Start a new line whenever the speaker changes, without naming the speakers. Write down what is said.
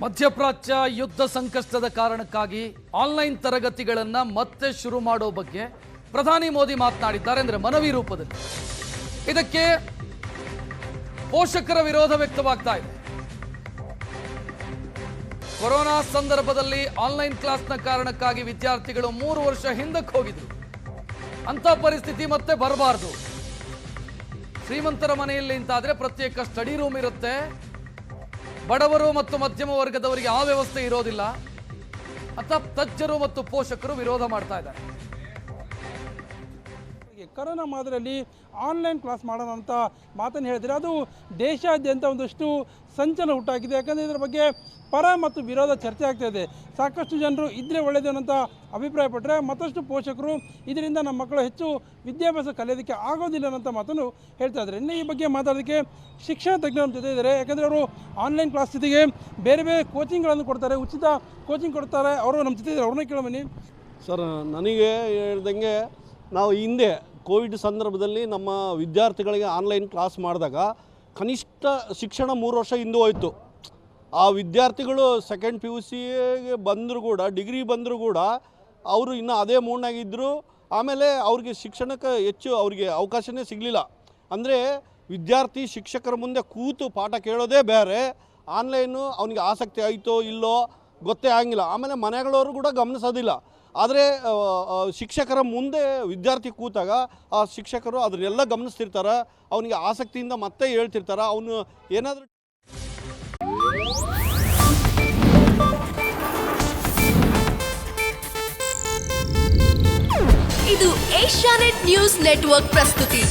ಮಧ್ಯಪ್ರಾಚ್ಯ ಯುದ್ಧ ಸಂಕಷ್ಟದ ಕಾರಣಕ್ಕಾಗಿ ಆನ್ಲೈನ್ ತರಗತಿಗಳನ್ನು ಮತ್ತೆ ಶುರು ಮಾಡೋ ಬಗ್ಗೆ ಪ್ರಧಾನಿ ಮೋದಿ ಮಾತನಾಡಿದ್ದಾರೆ ಅಂದರೆ ಮನವಿ ರೂಪದಲ್ಲಿ. ಇದಕ್ಕೆ ಪೋಷಕರ ವಿರೋಧ ವ್ಯಕ್ತವಾಗ್ತಾ ಇದೆ. ಕೊರೋನಾ ಸಂದರ್ಭದಲ್ಲಿ ಆನ್ಲೈನ್ ಕ್ಲಾಸ್ನ ಕಾರಣಕ್ಕಾಗಿ ವಿದ್ಯಾರ್ಥಿಗಳು 3 ವರ್ಷ ಹಿಂದಕ್ಕೆ ಹೋಗಿದ್ರು. ಅಂತ ಪರಿಸ್ಥಿತಿ ಮತ್ತೆ ಬರಬಾರದು. ಶ್ರೀಮಂತರ ಮನೆಯಲ್ಲಿ ಅಂತಾದ್ರೆ ಪ್ರತ್ಯೇಕ ಸ್ಟಡಿ ರೂಮ್ ಇರುತ್ತೆ. ಬಡವರು ಮತ್ತು ಮಧ್ಯಮ ವರ್ಗದವರಿಗೆ ಆ ವ್ಯವಸ್ಥೆ ಇರೋದಿಲ್ಲ ಅಂತ ತಜ್ಞರು ಮತ್ತು ಪೋಷಕರು ವಿರೋಧ ಮಾಡ್ತಾ ಇದ್ದಾರೆ.
ಕರೋನಾ ಮಾದರಿಯಲ್ಲಿ ಆನ್ಲೈನ್ ಕ್ಲಾಸ್ ಮಾಡೋಣ ಅಂತ ಮಾತನ್ನು ಹೇಳಿದರೆ ಅದು ದೇಶಾದ್ಯಂತ ಒಂದಷ್ಟು ಸಂಚಲನ ಹುಟ್ಟಾಗಿದೆ. ಯಾಕಂದರೆ ಇದರ ಬಗ್ಗೆ ಪರ ಮತ್ತು ವಿರೋಧ ಚರ್ಚೆ ಆಗ್ತಾ ಇದೆ. ಸಾಕಷ್ಟು ಜನರು ಇದ್ದರೆ ಒಳ್ಳೆಯದು ಅನ್ನೋಂಥ ಅಭಿಪ್ರಾಯಪಟ್ಟರೆ ಮತ್ತಷ್ಟು ಪೋಷಕರು ಇದರಿಂದ ನಮ್ಮ ಮಕ್ಕಳು ಹೆಚ್ಚು ವಿದ್ಯಾಭ್ಯಾಸ ಕಲಿಯೋದಕ್ಕೆ ಆಗೋದಿಲ್ಲ ಅನ್ನೋಂಥ ಮಾತನ್ನು ಹೇಳ್ತಾ ಇದ್ದಾರೆ. ಇನ್ನು ಈ ಬಗ್ಗೆ ಮಾತಾಡೋದಕ್ಕೆ ಶಿಕ್ಷಣ ತಜ್ಞರ ಜೊತೆ ಇದ್ದಾರೆ. ಯಾಕಂದರೆ ಅವರು ಆನ್ಲೈನ್ ಕ್ಲಾಸ್ ಜೊತೆಗೆ ಬೇರೆ ಬೇರೆ ಕೋಚಿಂಗ್ಗಳನ್ನು ಕೊಡ್ತಾರೆ, ಉಚಿತ ಕೋಚಿಂಗ್ ಕೊಡ್ತಾರೆ. ಅವರು ನಮ್ಮ ಜೊತೆ ಇದ್ದಾರೆ, ಅವ್ರನ್ನ ಕೇಳೋ ಬನ್ನಿ.
ಸರ್, ನನಗೆ ಹೇಳ್ದಂಗೆ ನಾವು ಹಿಂದೆ ಕೋವಿಡ್ ಸಂದರ್ಭದಲ್ಲಿ ನಮ್ಮ ವಿದ್ಯಾರ್ಥಿಗಳಿಗೆ ಆನ್ಲೈನ್ ಕ್ಲಾಸ್ ಮಾಡಿದಾಗ ಕನಿಷ್ಠ ಶಿಕ್ಷಣ 3 ವರ್ಷ ಹಿಂದೆ ಹೋಯಿತು. ಆ ವಿದ್ಯಾರ್ಥಿಗಳು ಸೆಕೆಂಡ್ PUC ಬಂದರೂ ಕೂಡ, ಡಿಗ್ರಿ ಬಂದರೂ ಕೂಡ ಅವರು ಇನ್ನೂ ಅದೇ ಮೂಡ್ನಾಗಿದ್ದರು. ಆಮೇಲೆ ಅವ್ರಿಗೆ ಶಿಕ್ಷಣಕ್ಕೆ ಹೆಚ್ಚು ಅವ್ರಿಗೆ ಅವಕಾಶನೇ ಸಿಗಲಿಲ್ಲ. ಅಂದರೆ ವಿದ್ಯಾರ್ಥಿ ಶಿಕ್ಷಕರ ಮುಂದೆ ಕೂತು ಪಾಠ ಕೇಳೋದೇ ಬೇರೆ, ಆನ್ಲೈನು ಅವನಿಗೆ ಆಸಕ್ತಿ ಆಯಿತೋ ಇಲ್ಲೋ ಗೊತ್ತೇ ಆಗಿಲ್ಲ. ಆಮೇಲೆ ಮನೆಗಳವರು ಕೂಡ ಗಮನಿಸೋದಿಲ್ಲ. ಆದರೆ ಶಿಕ್ಷಕರ ಮುಂದೆ ವಿದ್ಯಾರ್ಥಿ ಕೂತಾಗ ಆ ಶಿಕ್ಷಕರು ಅದನ್ನೆಲ್ಲ ಗಮನಿಸ್ತಿರ್ತಾರೆ, ಅವನಿಗೆ ಆಸಕ್ತಿಯಿಂದ ಮತ್ತೆ ಹೇಳ್ತಿರ್ತಾರೆ. ಅವನು ಏನಾದರೂ
ಇದು ಏಷ್ಯಾನೆಟ್ ನ್ಯೂಸ್ ನೆಟ್ವರ್ಕ್ ಪ್ರಸ್ತುತಿ.